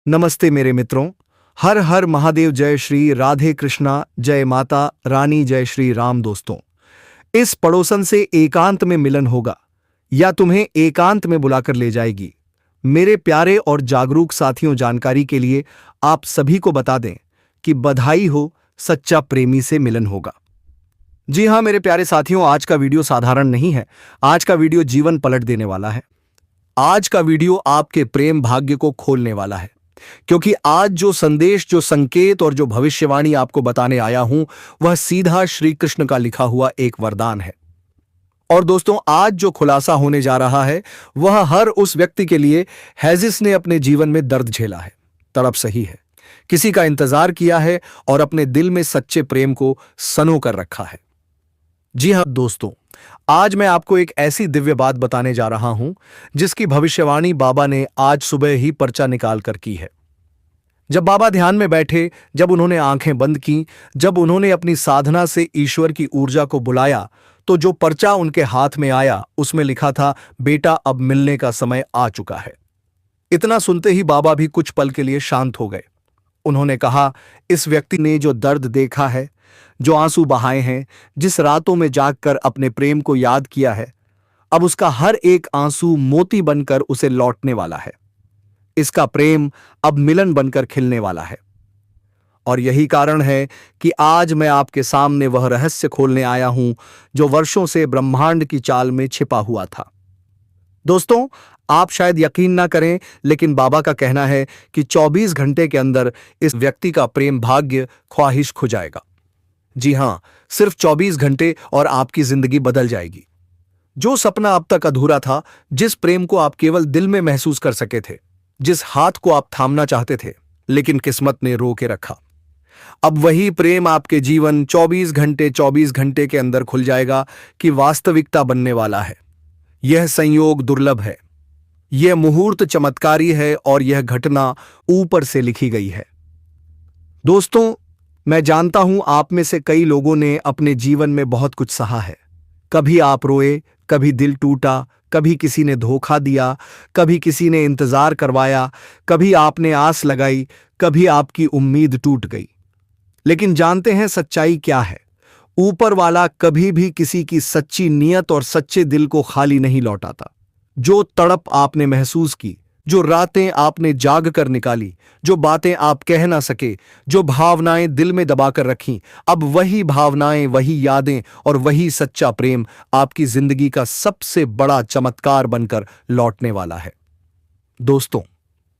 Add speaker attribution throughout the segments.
Speaker 1: नमस्ते मेरे मित्रों। हर हर महादेव। जय श्री राधे कृष्णा, जय माता रानी, जय श्री राम। दोस्तों, इस पड़ोसन से एकांत में मिलन होगा या तुम्हें एकांत में बुलाकर ले जाएगी। मेरे प्यारे और जागरूक साथियों, जानकारी के लिए आप सभी को बता दें कि बधाई हो, सच्चा प्रेमी से मिलन होगा। जी हां मेरे प्यारे साथियों, आज का वीडियो साधारण नहीं है। आज का वीडियो जीवन पलट देने वाला है। आज का वीडियो आपके प्रेम भाग्य को खोलने वाला है, क्योंकि आज जो संदेश, जो संकेत और जो भविष्यवाणी आपको बताने आया हूं, वह सीधा श्री कृष्ण का लिखा हुआ एक वरदान है। और दोस्तों, आज जो खुलासा होने जा रहा है वह हर उस व्यक्ति के लिए है जिसने अपने जीवन में दर्द झेला है, तड़प सही है, किसी का इंतजार किया है और अपने दिल में सच्चे प्रेम को सनो कर रखा है। जी हां दोस्तों, आज मैं आपको एक ऐसी दिव्य बात बताने जा रहा हूं जिसकी भविष्यवाणी बाबा ने आज सुबह ही पर्चा निकाल कर की है। जब बाबा ध्यान में बैठे, जब उन्होंने आंखें बंद की, जब उन्होंने अपनी साधना से ईश्वर की ऊर्जा को बुलाया, तो जो पर्चा उनके हाथ में आया उसमें लिखा था, बेटा अब मिलने का समय आ चुका है। इतना सुनते ही बाबा भी कुछ पल के लिए शांत हो गए। उन्होंने कहा, इस व्यक्ति ने जो दर्द देखा है, जो आंसू बहाए हैं, जिस रातों में जागकर अपने प्रेम को याद किया है, अब उसका हर एक आंसू मोती बनकर उसे लौटने वाला है। इसका प्रेम अब मिलन बनकर खिलने वाला है। और यही कारण है कि आज मैं आपके सामने वह रहस्य खोलने आया हूं जो वर्षों से ब्रह्मांड की चाल में छिपा हुआ था। दोस्तों, आप शायद यकीन ना करें, लेकिन बाबा का कहना है कि 24 घंटे के अंदर इस व्यक्ति का प्रेम भाग्य ख्वाहिश खो जाएगा। जी हां, सिर्फ 24 घंटे और आपकी जिंदगी बदल जाएगी। जो सपना अब तक अधूरा था, जिस प्रेम को आप केवल दिल में महसूस कर सके थे, जिस हाथ को आप थामना चाहते थे लेकिन किस्मत ने रो के रखा, अब वही प्रेम आपके जीवन 24 घंटे के अंदर खुल जाएगा कि वास्तविकता बनने वाला है। यह संयोग दुर्लभ है, यह मुहूर्त चमत्कारी है और यह घटना ऊपर से लिखी गई है। दोस्तों, मैं जानता हूं आप में से कई लोगों ने अपने जीवन में बहुत कुछ सहा है। कभी आप रोए, कभी दिल टूटा, कभी किसी ने धोखा दिया, कभी किसी ने इंतजार करवाया, कभी आपने आस लगाई, कभी आपकी उम्मीद टूट गई। लेकिन जानते हैं सच्चाई क्या है? ऊपर वाला कभी भी किसी की सच्ची नीयत और सच्चे दिल को खाली नहीं लौटाता। जो तड़प आपने महसूस की, जो रातें आपने जाग कर निकाली, जो बातें आप कह ना सके, जो भावनाएं दिल में दबाकर रखीं, अब वही भावनाएं, वही यादें और वही सच्चा प्रेम आपकी जिंदगी का सबसे बड़ा चमत्कार बनकर लौटने वाला है। दोस्तों,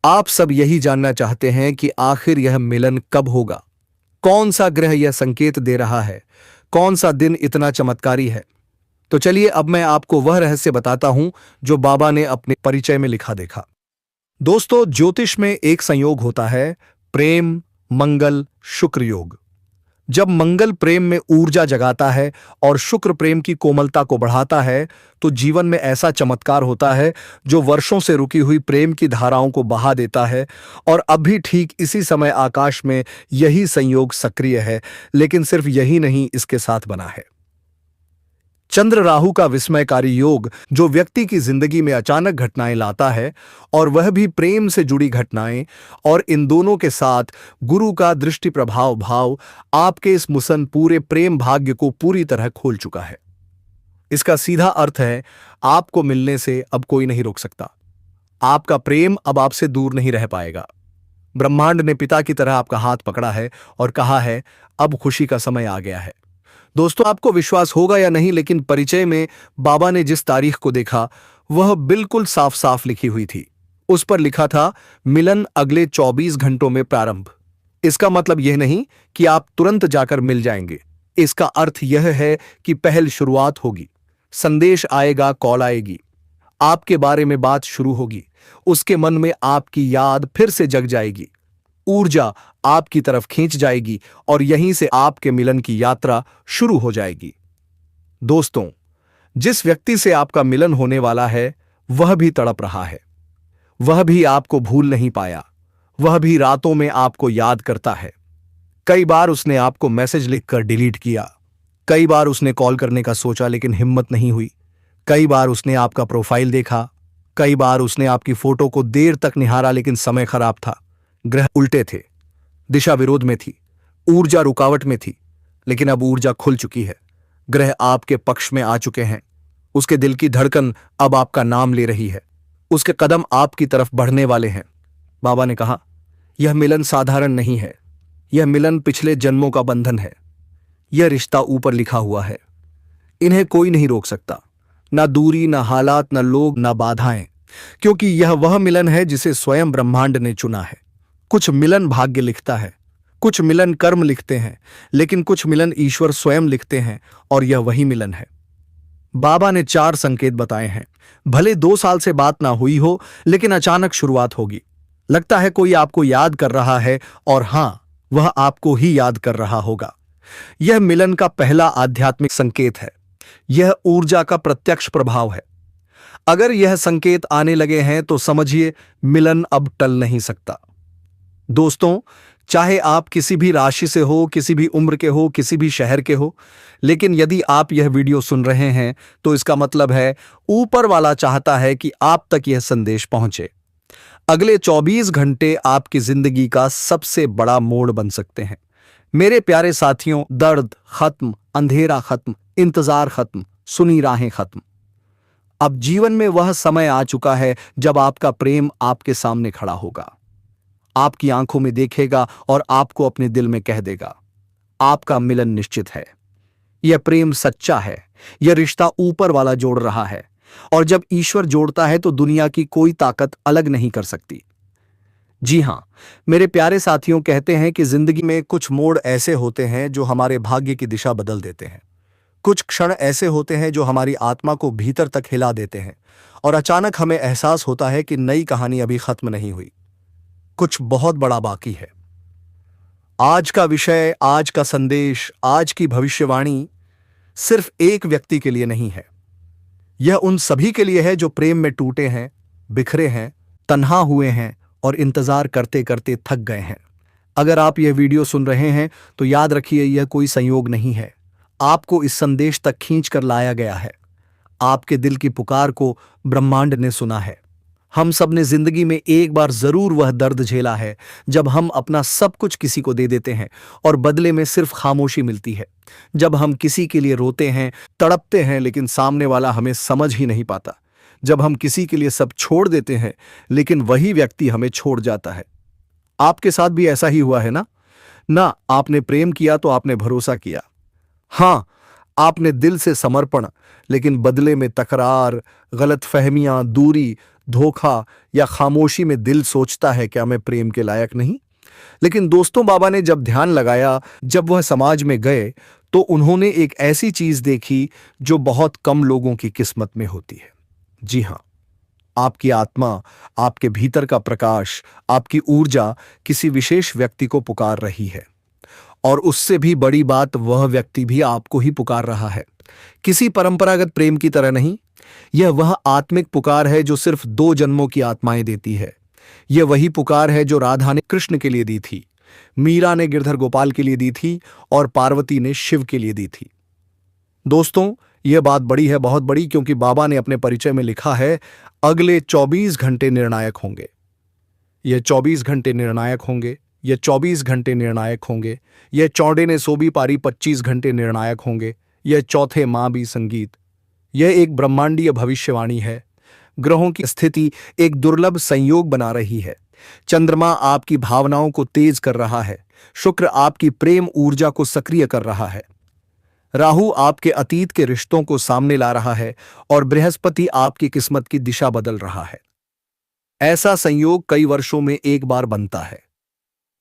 Speaker 1: आप सब यही जानना चाहते हैं कि आखिर यह मिलन कब होगा? कौन सा ग्रह यह संकेत दे रहा है? कौन सा दिन इतना चमत्कारी है? तो चलिए अब मैं आपको वह रहस्य बताता हूं जो बाबा ने अपने परिचय में लिखा देखा। दोस्तों, ज्योतिष में एक संयोग होता है, प्रेम मंगल शुक्र योग। जब मंगल प्रेम में ऊर्जा जगाता है और शुक्र प्रेम की कोमलता को बढ़ाता है, तो जीवन में ऐसा चमत्कार होता है जो वर्षों से रुकी हुई प्रेम की धाराओं को बहा देता है। और अब भी ठीक इसी समय आकाश में यही संयोग सक्रिय है, लेकिन सिर्फ यही नहीं, इसके साथ बना है चंद्र राहु का विस्मयकारी योग, जो व्यक्ति की जिंदगी में अचानक घटनाएं लाता है, और वह भी प्रेम से जुड़ी घटनाएं। और इन दोनों के साथ गुरु का दृष्टि प्रभाव भाव आपके इस मुसन पूरे प्रेम भाग्य को पूरी तरह खोल चुका है। इसका सीधा अर्थ है, आपको मिलने से अब कोई नहीं रोक सकता। आपका प्रेम अब आपसे दूर नहीं रह पाएगा। ब्रह्मांड ने पिता की तरह आपका हाथ पकड़ा है और कहा है, अब खुशी का समय आ गया है। दोस्तों, आपको विश्वास होगा या नहीं, लेकिन परिचय में बाबा ने जिस तारीख को देखा वह बिल्कुल साफ साफ लिखी हुई थी। उस पर लिखा था, मिलन अगले 24 घंटों में प्रारंभ। इसका मतलब यह नहीं कि आप तुरंत जाकर मिल जाएंगे। इसका अर्थ यह है कि पहल शुरुआत होगी, संदेश आएगा, कॉल आएगी, आपके बारे में बात शुरू होगी, उसके मन में आपकी याद फिर से जग जाएगी, ऊर्जा आपकी तरफ खींच जाएगी और यहीं से आपके मिलन की यात्रा शुरू हो जाएगी। दोस्तों, जिस व्यक्ति से आपका मिलन होने वाला है वह भी तड़प रहा है, वह भी आपको भूल नहीं पाया, वह भी रातों में आपको याद करता है। कई बार उसने आपको मैसेज लिखकर डिलीट किया, कई बार उसने कॉल करने का सोचा लेकिन हिम्मत नहीं हुई, कई बार उसने आपका प्रोफाइल देखा, कई बार उसने आपकी फोटो को देर तक निहारा लेकिन समय खराब था। ग्रह उल्टे थे, दिशा विरोध में थी, ऊर्जा रुकावट में थी, लेकिन अब ऊर्जा खुल चुकी है। ग्रह आपके पक्ष में आ चुके हैं। उसके दिल की धड़कन अब आपका नाम ले रही है। उसके कदम आपकी तरफ बढ़ने वाले हैं। बाबा ने कहा, यह मिलन साधारण नहीं है, यह मिलन पिछले जन्मों का बंधन है। यह रिश्ता ऊपर लिखा हुआ है। इन्हें कोई नहीं रोक सकता, ना दूरी, ना हालात, ना लोग, ना बाधाएं, क्योंकि यह वह मिलन है जिसे स्वयं ब्रह्मांड ने चुना है। कुछ मिलन भाग्य लिखता है, कुछ मिलन कर्म लिखते हैं, लेकिन कुछ मिलन ईश्वर स्वयं लिखते हैं, और यह वही मिलन है। बाबा ने 4 संकेत बताए हैं। भले 2 साल से बात ना हुई हो, लेकिन अचानक शुरुआत होगी। लगता है कोई आपको याद कर रहा है, और हां, वह आपको ही याद कर रहा होगा। यह मिलन का पहला आध्यात्मिक संकेत है। यह ऊर्जा का प्रत्यक्ष प्रभाव है। अगर यह संकेत आने लगे हैं तो समझिए मिलन अब टल नहीं सकता। दोस्तों, चाहे आप किसी भी राशि से हो, किसी भी उम्र के हो, किसी भी शहर के हो, लेकिन यदि आप यह वीडियो सुन रहे हैं तो इसका मतलब है ऊपर वाला चाहता है कि आप तक यह संदेश पहुंचे। अगले 24 घंटे आपकी जिंदगी का सबसे बड़ा मोड़ बन सकते हैं। मेरे प्यारे साथियों, दर्द खत्म, अंधेरा खत्म, इंतजार खत्म, सुनी राहें खत्म। अब जीवन में वह समय आ चुका है जब आपका प्रेम आपके सामने खड़ा होगा, आपकी आंखों में देखेगा और आपको अपने दिल में कह देगा, आपका मिलन निश्चित है। यह प्रेम सच्चा है, यह रिश्ता ऊपर वाला जोड़ रहा है, और जब ईश्वर जोड़ता है तो दुनिया की कोई ताकत अलग नहीं कर सकती। जी हां, मेरे प्यारे साथियों, कहते हैं कि जिंदगी में कुछ मोड़ ऐसे होते हैं जो हमारे भाग्य की दिशा बदल देते हैं। कुछ क्षण ऐसे होते हैं जो हमारी आत्मा को भीतर तक हिला देते हैं, और अचानक हमें एहसास होता है कि नई कहानी अभी खत्म नहीं हुई, कुछ बहुत बड़ा बाकी है। आज का विषय, आज का संदेश, आज की भविष्यवाणी सिर्फ एक व्यक्ति के लिए नहीं है। यह उन सभी के लिए है जो प्रेम में टूटे हैं, बिखरे हैं, तन्हा हुए हैं और इंतजार करते करते थक गए हैं। अगर आप यह वीडियो सुन रहे हैं तो याद रखिए, यह कोई संयोग नहीं है। आपको इस संदेश तक खींच कर लाया गया है। आपके दिल की पुकार को ब्रह्मांड ने सुना है। हम सब ने जिंदगी में एक बार जरूर वह दर्द झेला है जब हम अपना सब कुछ किसी को दे देते हैं और बदले में सिर्फ खामोशी मिलती है। जब हम किसी के लिए रोते हैं, तड़पते हैं, लेकिन सामने वाला हमें समझ ही नहीं पाता। जब हम किसी के लिए सब छोड़ देते हैं, लेकिन वही व्यक्ति हमें छोड़ जाता है। आपके साथ भी ऐसा ही हुआ है ना? आपने प्रेम किया तो आपने भरोसा किया। हां, आपने दिल से समर्पण, लेकिन बदले में तकरार, गलतफहमियां, दूरी, धोखा या खामोशी में दिल सोचता है, क्या मैं प्रेम के लायक नहीं? लेकिन दोस्तों, बाबा ने जब ध्यान लगाया, जब वह समाज में गए, तो उन्होंने एक ऐसी चीज देखी जो बहुत कम लोगों की किस्मत में होती है। जी हां, आपकी आत्मा, आपके भीतर का प्रकाश, आपकी ऊर्जा किसी विशेष व्यक्ति को पुकार रही है। और उससे भी बड़ी बात, वह व्यक्ति भी आपको ही पुकार रहा है। किसी परंपरागत प्रेम की तरह नहीं। यह वह आत्मिक पुकार है जो सिर्फ 2 जन्मों की आत्माएं देती है। यह वही पुकार है जो राधा ने कृष्ण के लिए दी थी, मीरा ने गिरधर गोपाल के लिए दी थी, और पार्वती ने शिव के लिए दी थी। दोस्तों, यह बात बड़ी है, बहुत बड़ी, क्योंकि बाबा ने अपने परिचय में लिखा है, अगले 24 घंटे निर्णायक होंगे। यह 24 घंटे निर्णायक होंगे, यह 24 घंटे निर्णायक होंगे, यह चौड़े ने सोबी पारी 25 घंटे निर्णायक होंगे, यह चौथे माँ भी संगीत। यह एक ब्रह्मांडीय भविष्यवाणी है। ग्रहों की स्थिति एक दुर्लभ संयोग बना रही है। चंद्रमा आपकी भावनाओं को तेज कर रहा है, शुक्र आपकी प्रेम ऊर्जा को सक्रिय कर रहा है, राहु आपके अतीत के रिश्तों को सामने ला रहा है, और बृहस्पति आपकी किस्मत की दिशा बदल रहा है। ऐसा संयोग कई वर्षों में एक बार बनता है,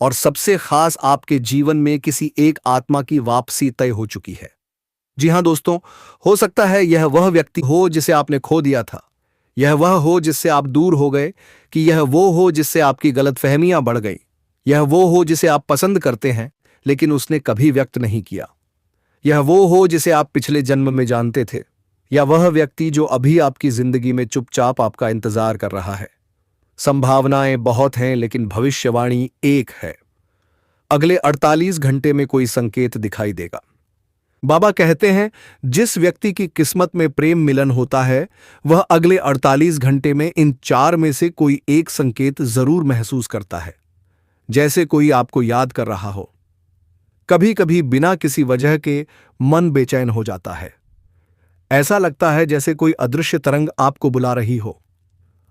Speaker 1: और सबसे खास आपके जीवन में किसी एक आत्मा की वापसी तय हो चुकी है। जी हां दोस्तों, हो सकता है यह वह व्यक्ति हो जिसे आपने खो दिया था, यह वह हो जिससे आप दूर हो गए, कि यह वो हो जिससे आपकी गलतफहमियां बढ़ गई, यह वो हो जिसे आप पसंद करते हैं लेकिन उसने कभी व्यक्त नहीं किया, यह वो हो जिसे आप पिछले जन्म में जानते थे, या वह व्यक्ति जो अभी आपकी जिंदगी में चुपचाप आपका इंतजार कर रहा है। संभावनाएं बहुत हैं, लेकिन भविष्यवाणी एक है। अगले 48 घंटे में कोई संकेत दिखाई देगा। बाबा कहते हैं, जिस व्यक्ति की किस्मत में प्रेम मिलन होता है, वह अगले 48 घंटे में इन 4 में से कोई एक संकेत जरूर महसूस करता है। जैसे कोई आपको याद कर रहा हो। कभी कभी बिना किसी वजह के मन बेचैन हो जाता है। ऐसा लगता है जैसे कोई अदृश्य तरंग आपको बुला रही हो।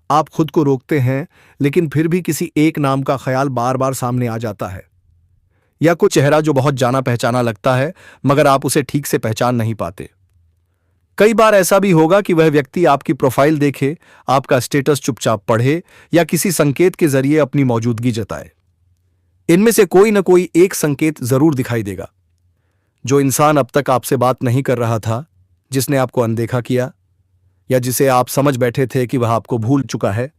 Speaker 1: आप खुद को रोकते हैं, लेकिन फिर भी किसी एक नाम का ख्याल बार बार सामने आ जाता है, या कोई चेहरा जो बहुत जाना पहचाना लगता है, मगर आप उसे ठीक से पहचान नहीं पाते। कई बार ऐसा भी होगा कि वह व्यक्ति आपकी प्रोफाइल देखे, आपका स्टेटस चुपचाप पढ़े, या किसी संकेत के जरिए अपनी मौजूदगी जताए। इनमें से कोई न कोई एक संकेत जरूर दिखाई देगा। जो इंसान अब तक आपसे बात नहीं कर रहा था, जिसने आपको अनदेखा किया, या जिसे आप समझ बैठे थे कि वह आपको भूल चुका है,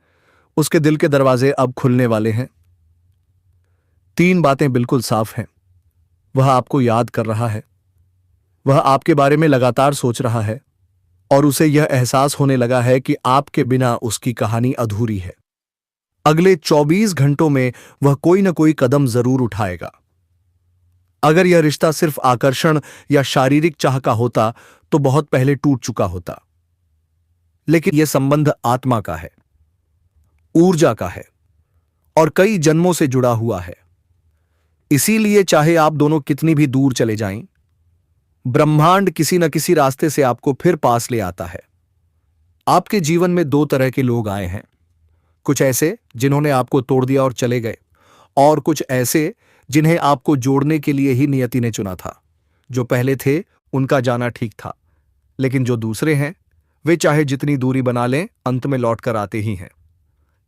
Speaker 1: उसके दिल के दरवाजे अब खुलने वाले हैं। 3 बातें बिल्कुल साफ हैं। वह आपको याद कर रहा है, वह आपके बारे में लगातार सोच रहा है, और उसे यह एहसास होने लगा है कि आपके बिना उसकी कहानी अधूरी है। अगले 24 घंटों में वह कोई न कोई कदम जरूर उठाएगा। अगर यह रिश्ता सिर्फ आकर्षण या शारीरिक चाह का होता तो बहुत पहले टूट चुका होता, लेकिन यह संबंध आत्मा का है, ऊर्जा का है, और कई जन्मों से जुड़ा हुआ है। इसीलिए चाहे आप दोनों कितनी भी दूर चले जाएं, ब्रह्मांड किसी न किसी रास्ते से आपको फिर पास ले आता है। आपके जीवन में 2 तरह के लोग आए हैं, कुछ ऐसे जिन्होंने आपको तोड़ दिया और चले गए, और कुछ ऐसे जिन्हें आपको जोड़ने के लिए ही नियति ने चुना था। जो पहले थे उनका जाना ठीक था, लेकिन जो दूसरे हैं वे चाहे जितनी दूरी बना लें, अंत में लौट कर आते ही हैं।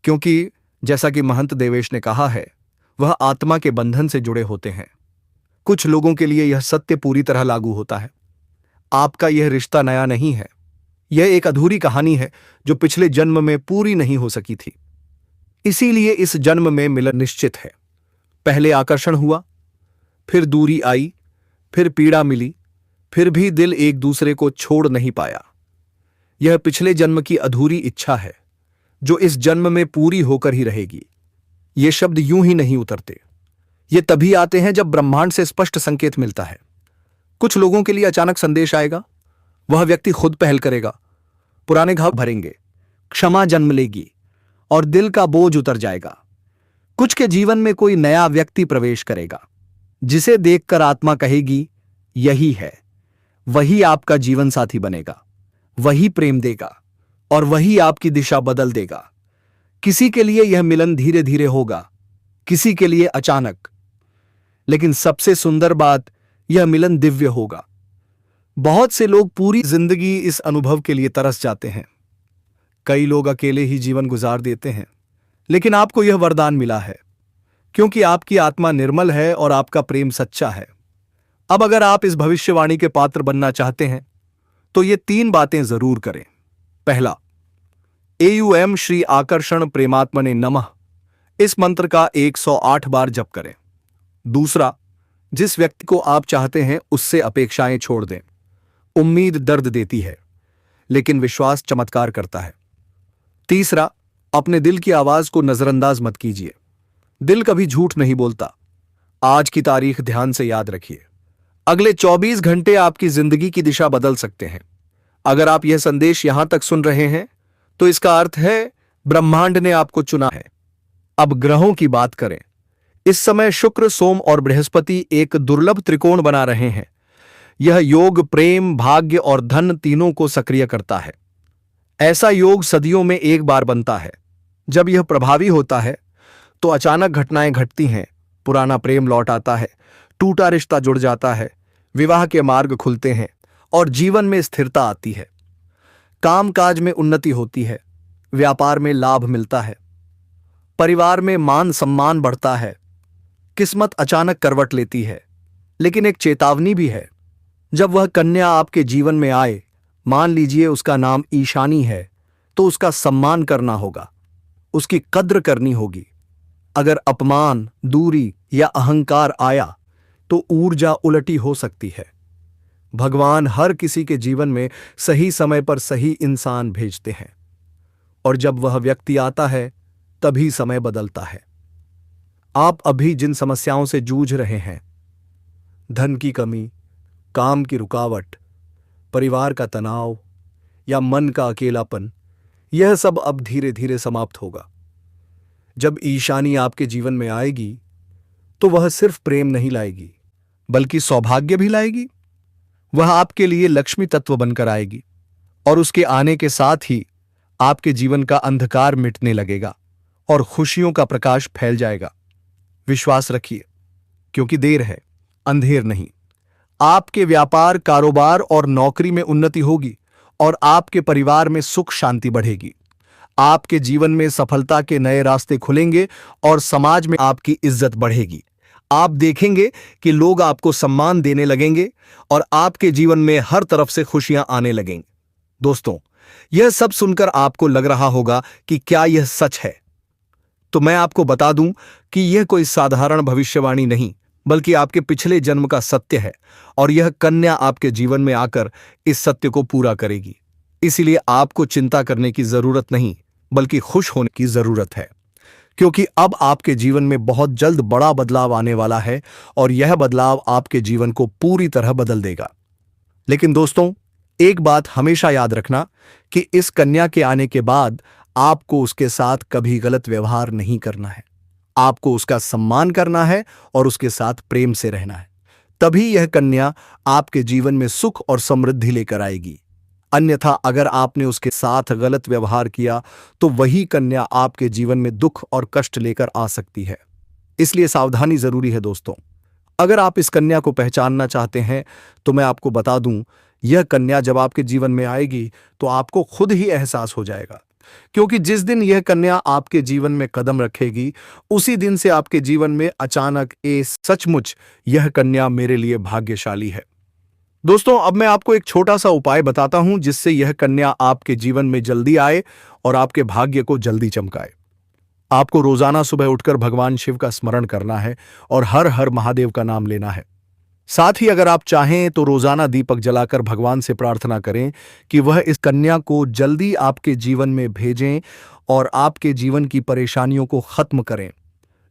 Speaker 1: क्योंकि जैसा कि महंत देवेश ने कहा है, वह आत्मा के बंधन से जुड़े होते हैं। कुछ लोगों के लिए यह सत्य पूरी तरह लागू होता है। आपका यह रिश्ता नया नहीं है, यह एक अधूरी कहानी है जो पिछले जन्म में पूरी नहीं हो सकी थी। इसीलिए इस जन्म में मिलन निश्चित है। पहले आकर्षण हुआ, फिर दूरी आई, फिर पीड़ा मिली, फिर भी दिल एक दूसरे को छोड़ नहीं पाया। यह पिछले जन्म की अधूरी इच्छा है जो इस जन्म में पूरी होकर ही रहेगी। ये शब्द यूं ही नहीं उतरते, ये तभी आते हैं जब ब्रह्मांड से स्पष्ट संकेत मिलता है। कुछ लोगों के लिए अचानक संदेश आएगा, वह व्यक्ति खुद पहल करेगा, पुराने घाव भरेंगे, क्षमा जन्म लेगी और दिल का बोझ उतर जाएगा। कुछ के जीवन में कोई नया व्यक्ति प्रवेश करेगा, जिसे देखकर आत्मा कहेगी यही है, वही आपका जीवन साथी बनेगा, वही प्रेम देगा और वही आपकी दिशा बदल देगा। किसी के लिए यह मिलन धीरे धीरे होगा, किसी के लिए अचानक, लेकिन सबसे सुंदर बात, यह मिलन दिव्य होगा। बहुत से लोग पूरी जिंदगी इस अनुभव के लिए तरस जाते हैं। कई लोग अकेले ही जीवन गुजार देते हैं, लेकिन आपको यह वरदान मिला है, क्योंकि आपकी आत्मा निर्मल है और आपका प्रेम सच्चा है। अब अगर आप इस भविष्यवाणी के पात्र बनना चाहते हैं तो ये 3 बातें जरूर करें। पहला, एयूएम श्री आकर्षण प्रेमात्मने नमः इस मंत्र का 108 बार जप करें। दूसरा, जिस व्यक्ति को आप चाहते हैं उससे अपेक्षाएं छोड़ दें। उम्मीद दर्द देती है, लेकिन विश्वास चमत्कार करता है। तीसरा, अपने दिल की आवाज को नजरअंदाज मत कीजिए। दिल कभी झूठ नहीं बोलता। आज की तारीख ध्यान से याद रखिए। अगले 24 घंटे आपकी जिंदगी की दिशा बदल सकते हैं। अगर आप यह संदेश यहां तक सुन रहे हैं तो इसका अर्थ है ब्रह्मांड ने आपको चुना है। अब ग्रहों की बात करें। इस समय शुक्र, सोम और बृहस्पति एक दुर्लभ त्रिकोण बना रहे हैं। यह योग प्रेम, भाग्य और धन तीनों को सक्रिय करता है। ऐसा योग सदियों में एक बार बनता है। जब यह प्रभावी होता है तो अचानक घटनाएं घटती हैं। पुराना प्रेम लौट आता है, टूटा रिश्ता जुड़ जाता है, विवाह के मार्ग खुलते हैं और जीवन में स्थिरता आती है। कामकाज में उन्नति होती है, व्यापार में लाभ मिलता है, परिवार में मान सम्मान बढ़ता है। किस्मत अचानक करवट लेती है, लेकिन एक चेतावनी भी है। जब वह कन्या आपके जीवन में आए, मान लीजिए उसका नाम ईशानी है, तो उसका सम्मान करना होगा, उसकी कद्र करनी होगी। अगर अपमान, दूरी या अहंकार आया तो ऊर्जा उलटी हो सकती है। भगवान हर किसी के जीवन में सही समय पर सही इंसान भेजते हैं, और जब वह व्यक्ति आता है तभी समय बदलता है। आप अभी जिन समस्याओं से जूझ रहे हैं, धन की कमी, काम की रुकावट, परिवार का तनाव या मन का अकेलापन, यह सब अब धीरे धीरे समाप्त होगा। जब ईशानी आपके जीवन में आएगी तो वह सिर्फ प्रेम नहीं लाएगी बल्कि सौभाग्य भी लाएगी। वह आपके लिए लक्ष्मी तत्व बनकर आएगी और उसके आने के साथ ही आपके जीवन का अंधकार मिटने लगेगा और खुशियों का प्रकाश फैल जाएगा। विश्वास रखिए, क्योंकि देर है, अंधेर नहीं। आपके व्यापार, कारोबार और नौकरी में उन्नति होगी और आपके परिवार में सुख शांति बढ़ेगी। आपके जीवन में सफलता के नए रास्ते खुलेंगे और समाज में आपकी इज्जत बढ़ेगी। आप देखेंगे कि लोग आपको सम्मान देने लगेंगे और आपके जीवन में हर तरफ से खुशियां आने लगेंगी। दोस्तों, यह सब सुनकर आपको लग रहा होगा कि क्या यह सच है? तो मैं आपको बता दूं कि यह कोई साधारण भविष्यवाणी नहीं, बल्कि आपके पिछले जन्म का सत्य है और यह कन्या आपके जीवन में आकर इस सत्य को पूरा करेगी। इसीलिए आपको चिंता करने की जरूरत नहीं, बल्कि खुश होने की जरूरत है, क्योंकि अब आपके जीवन में बहुत जल्द बड़ा बदलाव आने वाला है और यह बदलाव आपके जीवन को पूरी तरह बदल देगा। लेकिन दोस्तों, एक बात हमेशा याद रखना कि इस कन्या के आने के बाद आपको उसके साथ कभी गलत व्यवहार नहीं करना है। आपको उसका सम्मान करना है और उसके साथ प्रेम से रहना है। तभी यह कन्या आपके जीवन में सुख और समृद्धि लेकर आएगी। अन्यथा अगर आपने उसके साथ गलत व्यवहार किया तो वही कन्या आपके जीवन में दुख और कष्ट लेकर आ सकती है। इसलिए सावधानी जरूरी है दोस्तों। अगर आप इस कन्या को पहचानना चाहते हैं तो मैं आपको बता दूं, यह कन्या जब आपके जीवन में आएगी तो आपको खुद ही एहसास हो जाएगा, क्योंकि जिस दिन यह कन्या आपके जीवन में कदम रखेगी उसी दिन से आपके जीवन में अचानक सचमुच यह कन्या मेरे लिए भाग्यशाली है। दोस्तों, अब मैं आपको एक छोटा सा उपाय बताता हूं जिससे यह कन्या आपके जीवन में जल्दी आए और आपके भाग्य को जल्दी चमकाए। आपको रोजाना सुबह उठकर भगवान शिव का स्मरण करना है और हर हर महादेव का नाम लेना है। साथ ही अगर आप चाहें तो रोजाना दीपक जलाकर भगवान से प्रार्थना करें कि वह इस कन्या को जल्दी आपके जीवन में भेजें और आपके जीवन की परेशानियों को खत्म करें।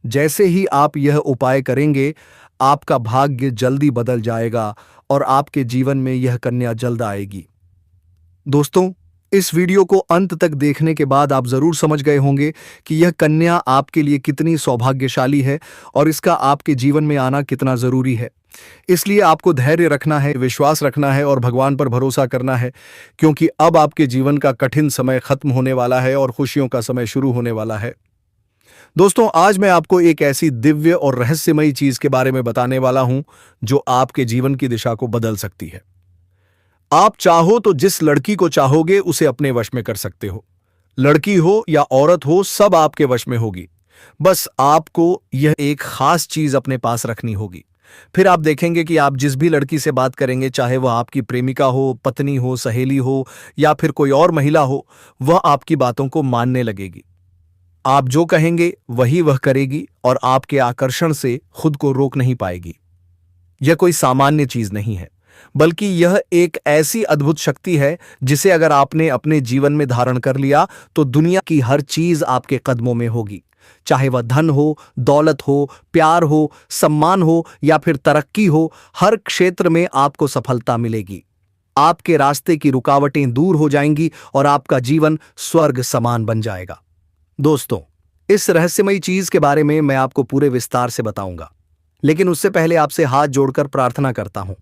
Speaker 1: जैसे ही आप यह उपाय करेंगे, आपका भाग्य जल्दी बदल जाएगा और आपके जीवन में यह कन्या जल्द आएगी। दोस्तों, इस वीडियो को अंत तक देखने के बाद आप जरूर समझ गए होंगे कि यह कन्या आपके लिए कितनी सौभाग्यशाली है और इसका आपके जीवन में आना कितना जरूरी है। इसलिए आपको धैर्य रखना है, विश्वास रखना है और भगवान पर भरोसा करना है, क्योंकि अब आपके जीवन का कठिन समय खत्म होने वाला है और खुशियों का समय शुरू होने वाला है। दोस्तों, आज मैं आपको एक ऐसी दिव्य और रहस्यमयी चीज के बारे में बताने वाला हूं जो आपके जीवन की दिशा को बदल सकती है। आप चाहो तो जिस लड़की को चाहोगे उसे अपने वश में कर सकते हो। लड़की हो या औरत हो, सब आपके वश में होगी। बस आपको यह एक खास चीज अपने पास रखनी होगी। फिर आप देखेंगे कि आप जिस भी लड़की से बात करेंगे, चाहे वह आपकी प्रेमिका हो, पत्नी हो, सहेली हो या फिर कोई और महिला हो, वह आपकी बातों को मानने लगेगी। आप जो कहेंगे वही वह करेगी और आपके आकर्षण से खुद को रोक नहीं पाएगी। यह कोई सामान्य चीज नहीं है, बल्कि यह एक ऐसी अद्भुत शक्ति है जिसे अगर आपने अपने जीवन में धारण कर लिया तो दुनिया की हर चीज आपके कदमों में होगी। चाहे वह धन हो, दौलत हो, प्यार हो, सम्मान हो या फिर तरक्की हो, हर क्षेत्र में आपको सफलता मिलेगी। आपके रास्ते की रुकावटें दूर हो जाएंगी और आपका जीवन स्वर्ग समान बन जाएगा। दोस्तों, इस रहस्यमयी चीज के बारे में मैं आपको पूरे विस्तार से बताऊंगा, लेकिन उससे पहले आपसे हाथ जोड़कर प्रार्थना करता हूं।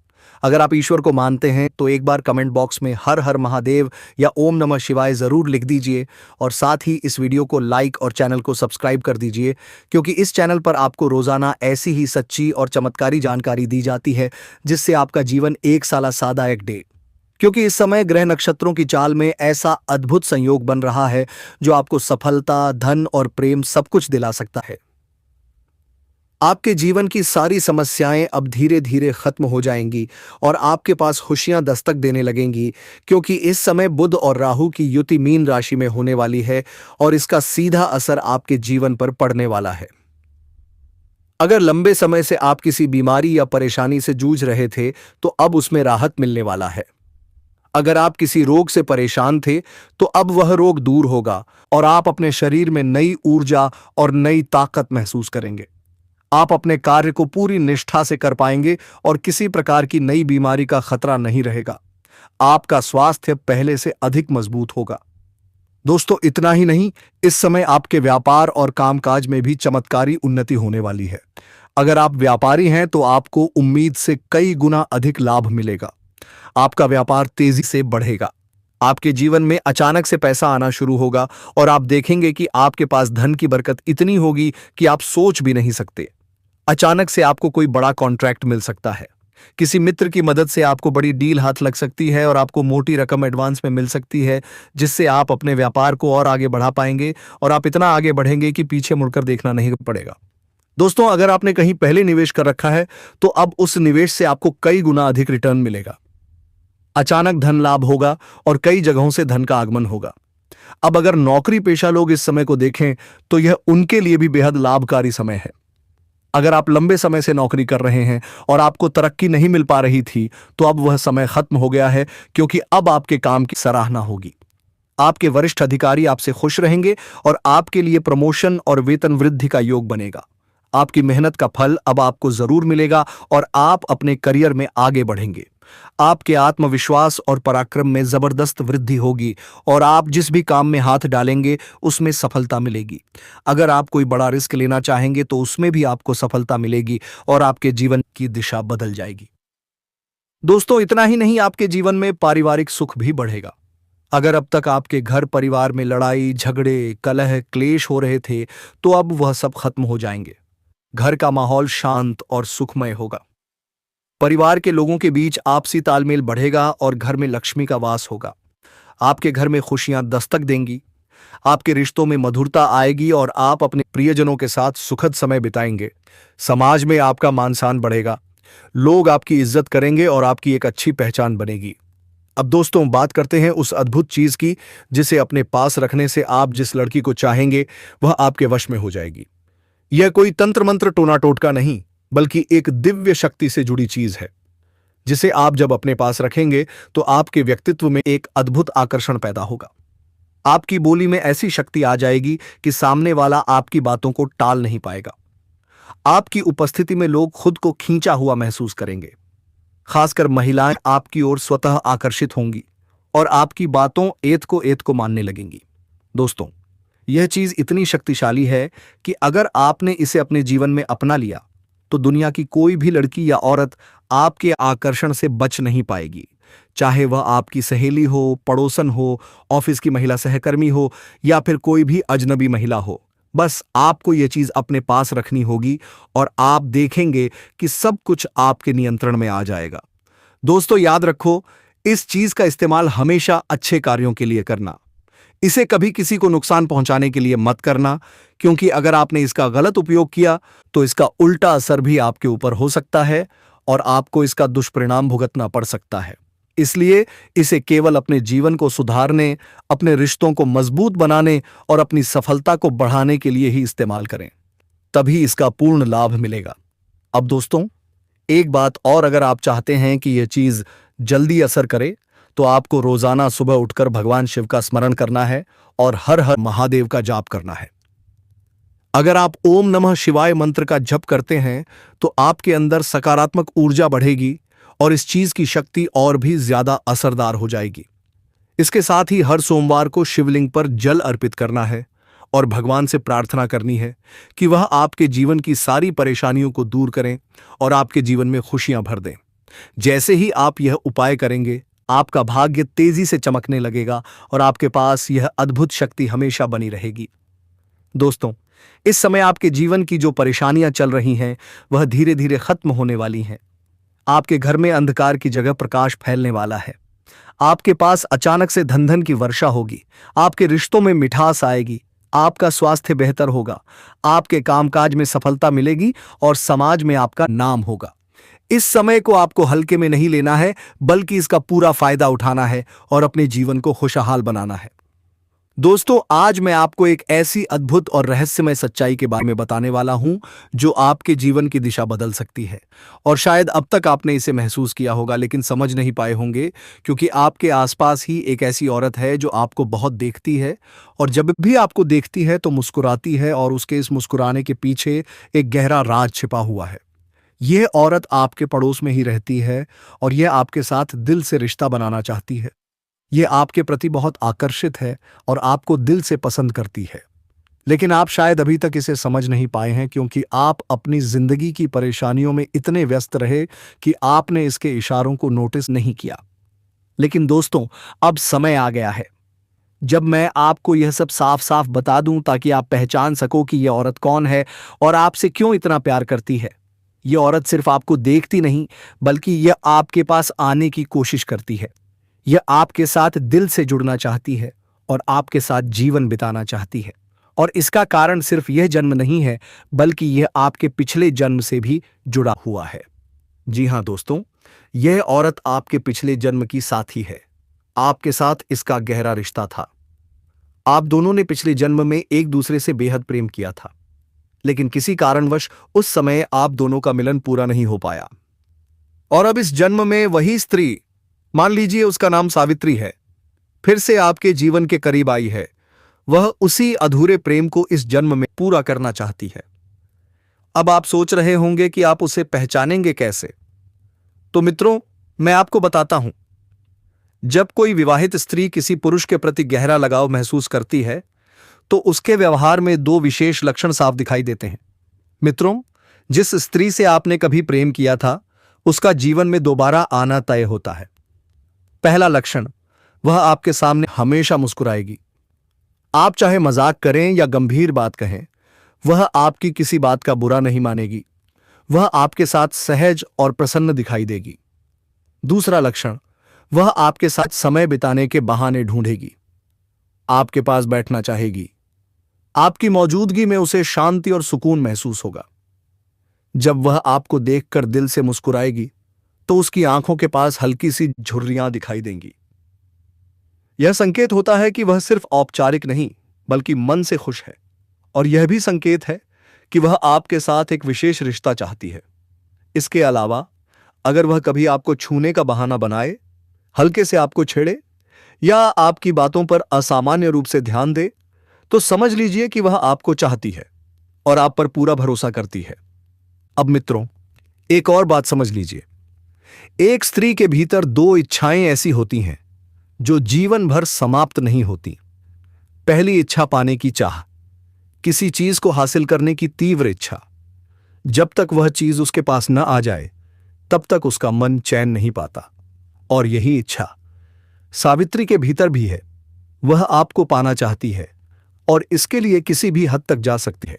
Speaker 1: अगर आप ईश्वर को मानते हैं तो एक बार कमेंट बॉक्स में हर हर महादेव या ओम नमः शिवाय जरूर लिख दीजिए और साथ ही इस वीडियो को लाइक और चैनल को सब्सक्राइब कर दीजिए, क्योंकि इस चैनल पर आपको रोजाना ऐसी ही सच्ची और चमत्कारी जानकारी दी जाती है जिससे आपका जीवन एक साला सादा एक डे। क्योंकि इस समय ग्रह नक्षत्रों की चाल में ऐसा अद्भुत संयोग बन रहा है जो आपको सफलता, धन और प्रेम सब कुछ दिला सकता है। आपके जीवन की सारी समस्याएं अब धीरे धीरे खत्म हो जाएंगी और आपके पास खुशियां दस्तक देने लगेंगी, क्योंकि इस समय बुध और राहु की युति मीन राशि में होने वाली है और इसका सीधा असर आपके जीवन पर पड़ने वाला है। अगर लंबे समय से आप किसी बीमारी या परेशानी से जूझ रहे थे तो अब उसमें राहत मिलने वाला है। अगर आप किसी रोग से परेशान थे तो अब वह रोग दूर होगा और आप अपने शरीर में नई ऊर्जा और नई ताकत महसूस करेंगे। आप अपने कार्य को पूरी निष्ठा से कर पाएंगे और किसी प्रकार की नई बीमारी का खतरा नहीं रहेगा। आपका स्वास्थ्य पहले से अधिक मजबूत होगा। दोस्तों इतना ही नहीं, इस समय आपके व्यापार और कामकाज में भी चमत्कारी उन्नति होने वाली है। अगर आप व्यापारी हैं तो आपको उम्मीद से कई गुना अधिक लाभ मिलेगा। आपका व्यापार तेजी से बढ़ेगा। आपके जीवन में अचानक से पैसा आना शुरू होगा और आप देखेंगे कि आपके पास धन की बरकत इतनी होगी कि आप सोच भी नहीं सकते। अचानक से आपको कोई बड़ा कॉन्ट्रैक्ट मिल सकता है। किसी मित्र की मदद से आपको बड़ी डील हाथ लग सकती है और आपको मोटी रकम एडवांस में मिल सकती है, जिससे आप अपने व्यापार को और आगे बढ़ा पाएंगे और आप इतना आगे बढ़ेंगे कि पीछे मुड़कर देखना नहीं पड़ेगा। दोस्तों, अगर आपने कहीं पहले निवेश कर रखा है तो अब उस निवेश से आपको कई गुना अधिक रिटर्न मिलेगा। अचानक धन लाभ होगा और कई जगहों से धन का आगमन होगा। अब अगर नौकरी पेशा लोग इस समय को देखें तो यह उनके लिए भी बेहद लाभकारी समय है। अगर आप लंबे समय से नौकरी कर रहे हैं और आपको तरक्की नहीं मिल पा रही थी, तो अब वह समय खत्म हो गया है, क्योंकि अब आपके काम की सराहना होगी। आपके वरिष्ठ अधिकारी आपसे खुश रहेंगे और आपके लिए प्रमोशन और वेतन वृद्धि का योग बनेगा। आपकी मेहनत का फल अब आपको जरूर मिलेगा और आप अपने करियर में आगे बढ़ेंगे। आपके आत्मविश्वास और पराक्रम में जबरदस्त वृद्धि होगी और आप जिस भी काम में हाथ डालेंगे उसमें सफलता मिलेगी। अगर आप कोई बड़ा रिस्क लेना चाहेंगे तो उसमें भी आपको सफलता मिलेगी और आपके जीवन की दिशा बदल जाएगी। दोस्तों इतना ही नहीं, आपके जीवन में पारिवारिक सुख भी बढ़ेगा। अगर अब तक आपके घर परिवार में लड़ाई झगड़े कलह क्लेश हो रहे थे, तो अब वह सब खत्म हो जाएंगे। घर का माहौल शांत और सुखमय होगा। परिवार के लोगों के बीच आपसी तालमेल बढ़ेगा और घर में लक्ष्मी का वास होगा। आपके घर में खुशियां दस्तक देंगी। आपके रिश्तों में मधुरता आएगी और आप अपने प्रियजनों के साथ सुखद समय बिताएंगे। समाज में आपका मान सम्मान बढ़ेगा। लोग आपकी इज्जत करेंगे और आपकी एक अच्छी पहचान बनेगी। अब दोस्तों बात करते हैं उस अद्भुत चीज की, जिसे अपने पास रखने से आप जिस लड़की को चाहेंगे वह आपके वश में हो जाएगी। यह कोई तंत्र मंत्र टोना टोटका नहीं, बल्कि एक दिव्य शक्ति से जुड़ी चीज है, जिसे आप जब अपने पास रखेंगे तो आपके व्यक्तित्व में एक अद्भुत आकर्षण पैदा होगा। आपकी बोली में ऐसी शक्ति आ जाएगी कि सामने वाला आपकी बातों को टाल नहीं पाएगा। आपकी उपस्थिति में लोग खुद को खींचा हुआ महसूस करेंगे। खासकर महिलाएं आपकी ओर स्वतः आकर्षित होंगी और आपकी बातों एत को मानने लगेंगी। दोस्तों, यह चीज इतनी शक्तिशाली है कि अगर आपने इसे अपने जीवन में अपना लिया तो दुनिया की कोई भी लड़की या औरत आपके आकर्षण से बच नहीं पाएगी। चाहे वह आपकी सहेली हो, पड़ोसन हो, ऑफिस की महिला सहकर्मी हो या फिर कोई भी अजनबी महिला हो, बस आपको यह चीज अपने पास रखनी होगी और आप देखेंगे कि सब कुछ आपके नियंत्रण में आ जाएगा। दोस्तों याद रखो, इस चीज का इस्तेमाल हमेशा अच्छे कार्यों के लिए करना। इसे कभी किसी को नुकसान पहुंचाने के लिए मत करना, क्योंकि अगर आपने इसका गलत उपयोग किया तो इसका उल्टा असर भी आपके ऊपर हो सकता है और आपको इसका दुष्परिणाम भुगतना पड़ सकता है। इसलिए इसे केवल अपने जीवन को सुधारने, अपने रिश्तों को मजबूत बनाने और अपनी सफलता को बढ़ाने के लिए ही इस्तेमाल करें, तभी इसका पूर्ण लाभ मिलेगा। अब दोस्तों एक बात और, अगर आप चाहते हैं कि यह चीज जल्दी असर करे तो आपको रोजाना सुबह उठकर भगवान शिव का स्मरण करना है और हर हर महादेव का जाप करना है। अगर आप ओम नमः शिवाय मंत्र का जप करते हैं तो आपके अंदर सकारात्मक ऊर्जा बढ़ेगी और इस चीज की शक्ति और भी ज्यादा असरदार हो जाएगी। इसके साथ ही हर सोमवार को शिवलिंग पर जल अर्पित करना है और भगवान से प्रार्थना करनी है कि वह आपके जीवन की सारी परेशानियों को दूर करें और आपके जीवन में खुशियां भर दें। जैसे ही आप यह उपाय करेंगे, आपका भाग्य तेजी से चमकने लगेगा और आपके पास यह अद्भुत शक्ति हमेशा बनी रहेगी। दोस्तों, इस समय आपके जीवन की जो परेशानियां चल रही हैं वह धीरे धीरे खत्म होने वाली हैं। आपके घर में अंधकार की जगह प्रकाश फैलने वाला है। आपके पास अचानक से धन की वर्षा होगी। आपके रिश्तों में मिठास आएगी। आपका स्वास्थ्य बेहतर होगा। आपके कामकाज में सफलता मिलेगी और समाज में आपका नाम होगा। इस समय को आपको हल्के में नहीं लेना है, बल्कि इसका पूरा फायदा उठाना है और अपने जीवन को खुशहाल बनाना है। दोस्तों, आज मैं आपको एक ऐसी अद्भुत और रहस्यमय सच्चाई के बारे में बताने वाला हूं जो आपके जीवन की दिशा बदल सकती है। और शायद अब तक आपने इसे महसूस किया होगा लेकिन समझ नहीं पाए होंगे, क्योंकि आपके आसपास ही एक ऐसी औरत है जो आपको बहुत देखती है और जब भी आपको देखती है तो मुस्कुराती है और उसके इस मुस्कुराने के पीछे एक गहरा राज छिपा हुआ है। यह औरत आपके पड़ोस में ही रहती है और यह आपके साथ दिल से रिश्ता बनाना चाहती है। ये आपके प्रति बहुत आकर्षित है और आपको दिल से पसंद करती है। लेकिन आप शायद अभी तक इसे समझ नहीं पाए हैं, क्योंकि आप अपनी जिंदगी की परेशानियों में इतने व्यस्त रहे कि आपने इसके इशारों को नोटिस नहीं किया। लेकिन दोस्तों, अब समय आ गया है जब मैं आपको यह सब साफ साफ बता दूं, ताकि आप पहचान सको कि यह औरत कौन है और आपसे क्यों इतना प्यार करती है। यह औरत सिर्फ आपको देखती नहीं, बल्कि यह आपके पास आने की कोशिश करती है। यह आपके साथ दिल से जुड़ना चाहती है और आपके साथ जीवन बिताना चाहती है। और इसका कारण सिर्फ यह जन्म नहीं है, बल्कि यह आपके पिछले जन्म से भी जुड़ा हुआ है। जी हां दोस्तों, यह औरत आपके पिछले जन्म की साथी है। आपके साथ इसका गहरा रिश्ता था। आप दोनों ने पिछले जन्म में एक दूसरे से बेहद प्रेम किया था, लेकिन किसी कारणवश उस समय आप दोनों का मिलन पूरा नहीं हो पाया। और अब इस जन्म में वही स्त्री, मान लीजिए उसका नाम सावित्री है, फिर से आपके जीवन के करीब आई है। वह उसी अधूरे प्रेम को इस जन्म में पूरा करना चाहती है। अब आप सोच रहे होंगे कि आप उसे पहचानेंगे कैसे? तो मित्रों, मैं आपको बताता हूं। जब कोई विवाहित स्त्री किसी पुरुष के प्रति गहरा लगाव महसूस करती है, तो उसके व्यवहार में दो विशेष लक्षण साफ दिखाई देते हैं। मित्रों, जिस स्त्री से आपने कभी प्रेम किया था, उसका जीवन में दोबारा आना तय होता है। पहला लक्षण, वह आपके सामने हमेशा मुस्कुराएगी। आप चाहे मजाक करें या गंभीर बात कहें, वह आपकी किसी बात का बुरा नहीं मानेगी। वह आपके साथ सहज और प्रसन्न दिखाई देगी। दूसरा लक्षण, वह आपके साथ समय बिताने के बहाने ढूंढेगी। आपके पास बैठना चाहेगी। आपकी मौजूदगी में उसे शांति और सुकून महसूस होगा। जब वह आपको देखकर दिल से मुस्कुराएगी, तो उसकी आंखों के पास हल्की सी झुर्रियां दिखाई देंगी। यह संकेत होता है कि वह सिर्फ औपचारिक नहीं, बल्कि मन से खुश है। और यह भी संकेत है कि वह आपके साथ एक विशेष रिश्ता चाहती है। इसके अलावा, अगर वह कभी आपको छूने का बहाना बनाए, हल्के से आपको छेड़े या आपकी बातों पर असामान्य रूप से ध्यान दे, तो समझ लीजिए कि वह आपको चाहती है और आप पर पूरा भरोसा करती है। अब मित्रों, एक और बात समझ लीजिए। एक स्त्री के भीतर दो इच्छाएं ऐसी होती हैं जो जीवन भर समाप्त नहीं होती। पहली इच्छा पाने की चाह, किसी चीज को हासिल करने की तीव्र इच्छा। जब तक वह चीज उसके पास न आ जाए, तब तक उसका मन चैन नहीं पाता। और यही इच्छा सावित्री के भीतर भी है। वह आपको पाना चाहती है और इसके लिए किसी भी हद तक जा सकती है,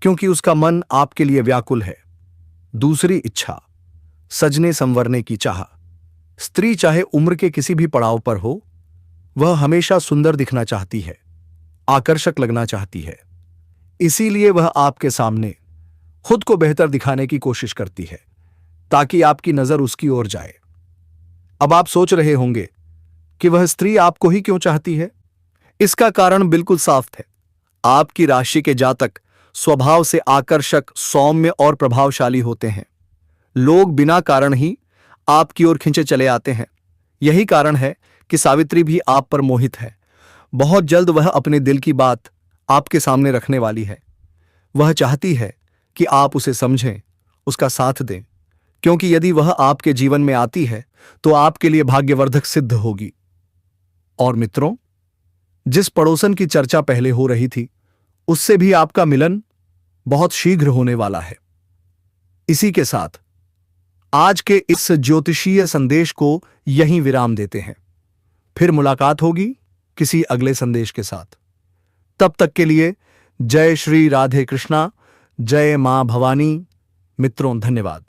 Speaker 1: क्योंकि उसका मन आपके लिए व्याकुल है। दूसरी इच्छा, सजने संवरने की चाह। स्त्री चाहे उम्र के किसी भी पड़ाव पर हो, वह हमेशा सुंदर दिखना चाहती है, आकर्षक लगना चाहती है। इसीलिए वह आपके सामने खुद को बेहतर दिखाने की कोशिश करती है, ताकि आपकी नजर उसकी ओर जाए। अब आप सोच रहे होंगे कि वह स्त्री आपको ही क्यों चाहती है? इसका कारण बिल्कुल साफ है। आपकी राशि के जातक स्वभाव से आकर्षक, सौम्य और प्रभावशाली होते हैं। लोग बिना कारण ही आपकी ओर खिंचे चले आते हैं। यही कारण है कि सावित्री भी आप पर मोहित है। बहुत जल्द वह अपने दिल की बात आपके सामने रखने वाली है। वह चाहती है कि आप उसे समझें, उसका साथ दें, क्योंकि यदि वह आपके जीवन में आती है, तो आपके लिए भाग्यवर्धक सिद्ध होगी। और मित्रों, जिस पड़ोसन की चर्चा पहले हो रही थी, उससे भी आपका मिलन बहुत शीघ्र होने वाला है। इसी के साथ आज के इस ज्योतिषीय संदेश को यहीं विराम देते हैं। फिर मुलाकात होगी किसी अगले संदेश के साथ। तब तक के लिए जय श्री राधे कृष्णा, जय मां भवानी। मित्रों, धन्यवाद।